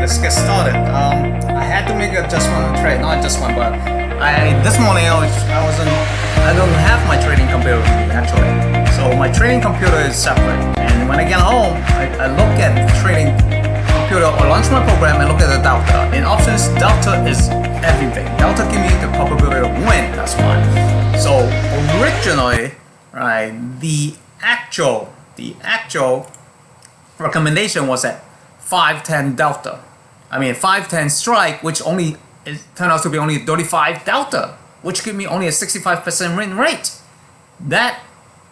let's get started. I had to make an adjustment on the trade, not adjustment, but this morning I don't have my trading computer with me actually. So my trading computer is separate, and when I get home, I look at the trading computer or launch my program and look at the delta. In options, delta is everything. Delta give me the probability of win. That's fine. So originally, right, the actual recommendation was at 510 delta. I mean 510 strike, which only turned out to be only 35 delta, which give me only a 65% win rate. That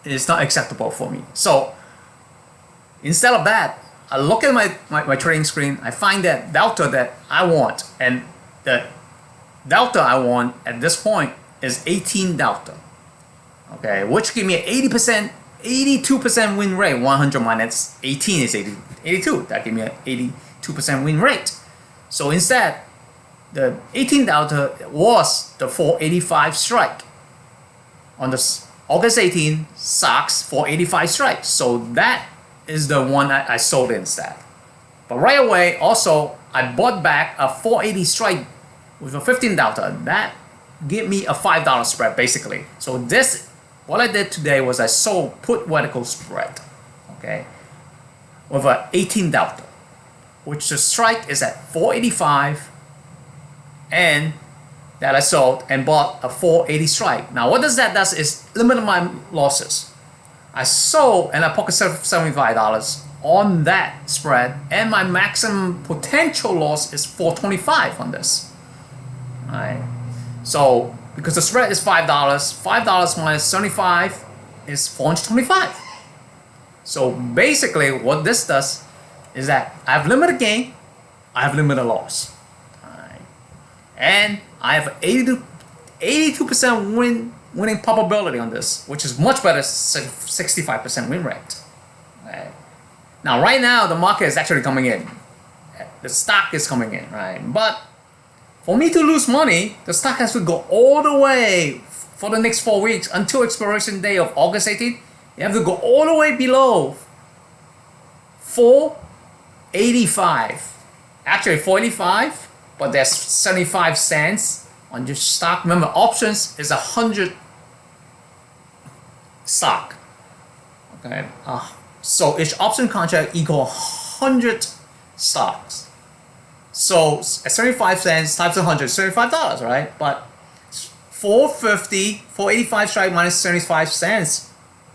is not acceptable for me. So instead of that, I look at my trading screen, I find that delta that I want, and the delta I want at this point is 18 delta. Okay, which give me an 82% win rate. 100 minus 18 is 82. That give me an 82% win rate. So instead, the 18 delta was the 485 strike on the August 18 SOXX 485 strike. So that is the one I sold instead. But right away, also I bought back a 480 strike with a 15 delta. That gave me a $5 spread basically. So what I did today was I sold put vertical spread, okay, with a 18 delta, which the strike is at 485, and that I sold and bought a 480 strike. Now what that does is limit my losses. I sold and I pocket $75 on that spread, and my maximum potential loss is 425 on this. All right. So because the spread is $5, $5 minus 75 is 425. So basically what this does is that I have limited gain, I have limited loss. Right. And I have 82% winning probability on this, which is much better than 65% win rate. Right. Now right now the market is actually coming in. The stock is coming in, right? But for me to lose money, the stock has to go all the way for the next 4 weeks until expiration day of August 18th. You have to go all the way below 485. Actually 485, but there's 75 cents on your stock. Remember, options is 100 stock. Okay, so each option contract equal 100 stocks. So at 75 cents times 100, $75, right? But 485 strike minus 75 cents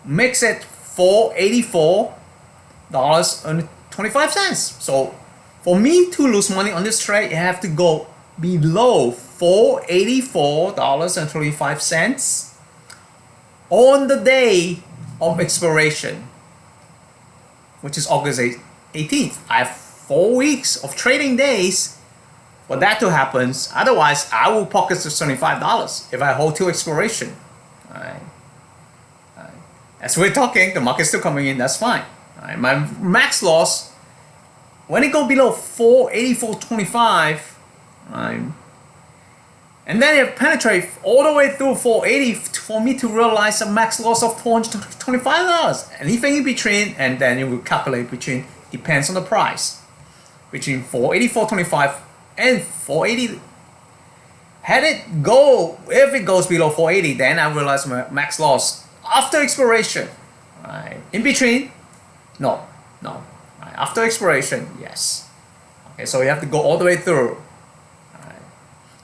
makes it $484.25. So for me to lose money on this trade, you have to go below $484.25 on the day of expiration, which is August 18th. I have 4 weeks of trading days for that to happen. Otherwise, I will pocket the $75 if I hold till expiration. Alright. As we're talking, the market's still coming in. That's fine. Alright. My max loss, when it go below 484.25, and then it penetrate all the way through 480 for me to realize a max loss of $425. Anything in between, and then you will calculate between, depends on the price, between 484.25 and 480. If it goes below 480, then I realize my max loss after expiration. Right. In between, no. Right. After expiration, yes. Okay, so you have to go all the way through. Right.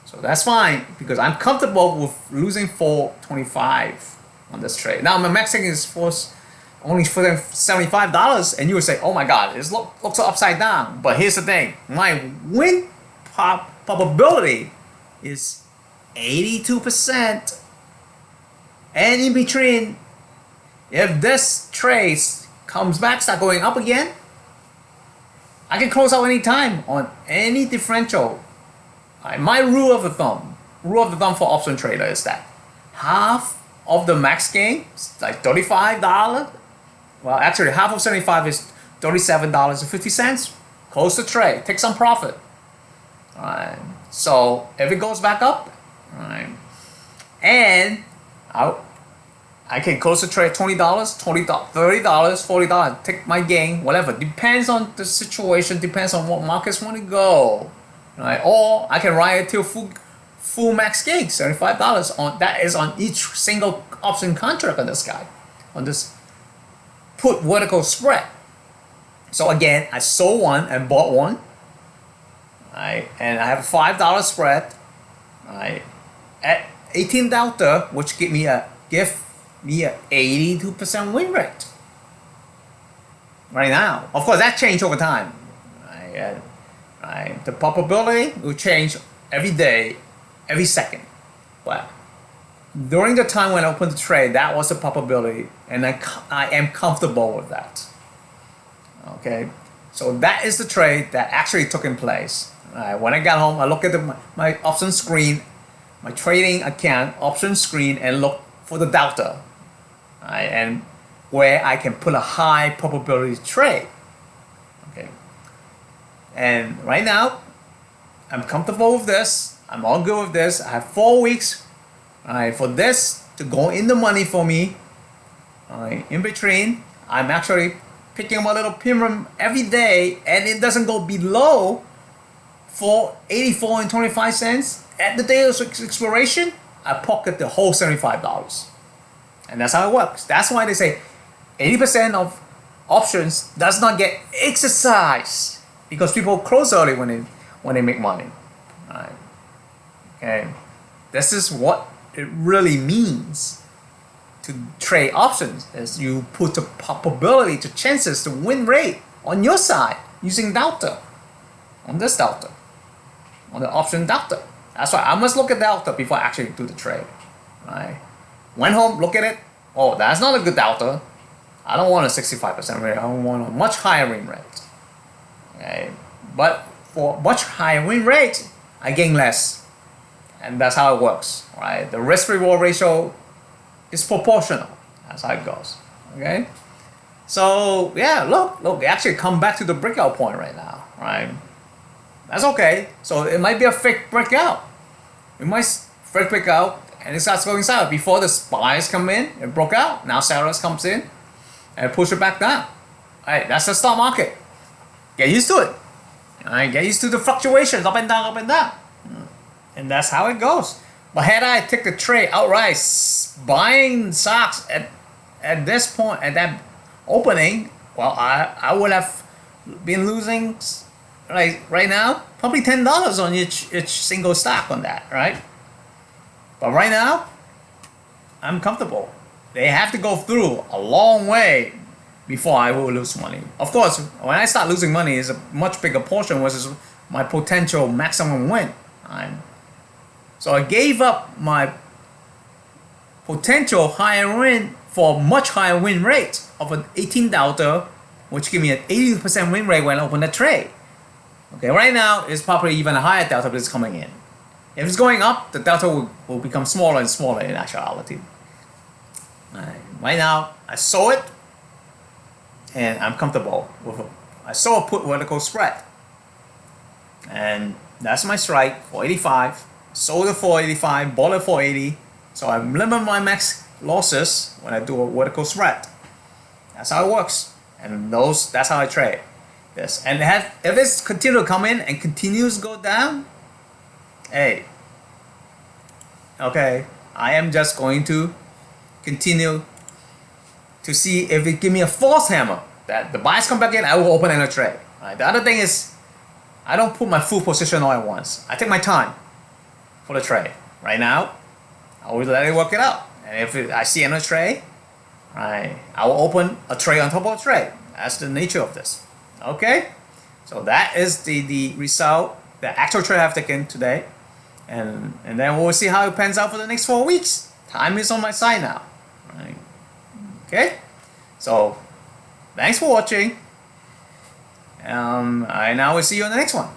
So that's fine because I'm comfortable with losing 425 on this trade. Now my maxing is only for $75, and you would say, oh my god, it looks upside down. But here's the thing, my win probability is 82%, and in between, if this trade comes back, start going up again, I can close out any time on any differential. My rule of the thumb for option trader is that half of the max gain, like $35. Well, actually, half of 75 is $37.50. Close the trade. Take some profit. Alright. So if it goes back up, right, and I can close the trade $20, $20, $30, $40, take my gain, whatever. Depends on the situation, depends on what markets want to go. Right? Or I can ride it till full max gain, $75 on that is on each single option contract on this guy. On this put vertical spread. So again, I sold one and bought one. Right? And I have a $5 spread. Right? At 18 delta, which give me a 82% win rate right now. Of course, that changed over time. Right? The probability will change every day, every second. But during the time when I opened the trade, that was the probability, and I am comfortable with that. Okay, so that is the trade that actually took in place. When I got home, I look at my option screen, my trading account option screen, and look for the delta, and where I can put a high probability trade. Okay, and right now I'm comfortable with this. I'm all good with this. I have 4 weeks, for this to go in the money for me. In between, I'm actually picking up a little premium every day, and it doesn't go below $4.8425 at the day of expiration. I pocket the whole $75, and that's how it works. That's why they say 80% of options does not get exercised, because people close early when they make money. Right. Okay, this is what it really means to trade options, is you put the probability, the chances, the win rate on your side using delta, on this delta, on the option delta. That's why I must look at delta before I actually do the trade. Right? Went home, look at it. Oh, that's not a good delta. I don't want a 65% rate. I want a much higher win rate. Okay? But for much higher win rate, I gain less. And that's how it works. Right? The risk-reward ratio is proportional. That's how it goes. Okay? So yeah, look, we actually come back to the breakout point right now. Right? That's okay. So it might be a fake breakout. It might fake breakout, and it starts going south. Before the buyers come in, it broke out. Now sellers comes in and push it back down. Alright, that's the stock market. Get used to it. Alright, get used to the fluctuations up and down, up and down. And that's how it goes. But had I take the trade outright, buying SOXX at this point, at that opening, well, I would have been losing, like right now, probably $10 on each single stock on that, right? But right now, I'm comfortable. They have to go through a long way before I will lose money. Of course, when I start losing money, it's a much bigger portion versus my potential maximum win. So I gave up my potential higher win for a much higher win rate of an 18 delta, which give me an 80% win rate when I open the trade. Okay, right now it's probably even a higher delta, but it's coming in. If it's going up, the delta will become smaller and smaller in actuality. Right now, I saw it, and I'm comfortable with it. I saw a put vertical spread, and that's my strike, 485. Sold it 485, bought it 480. So I limit my max losses when I do a vertical spread. That's how it works, and that's how I trade this. And if it's continue to come in and continues to go down, hey, okay, I am just going to continue to see if it give me a false hammer that the buyers come back in, I will open another trade. Right? The other thing is, I don't put my full position all at once. I take my time for the trade. Right now, I will let it work it out. And if I see another trade, right, I will open a trade on top of a trade. That's the nature of this. Okay? So that is the result, the actual trade I've taken today. And then we'll see how it pans out for the next 4 weeks. Time is on my side now. Right? Okay? So, thanks for watching. I now will see you on the next one.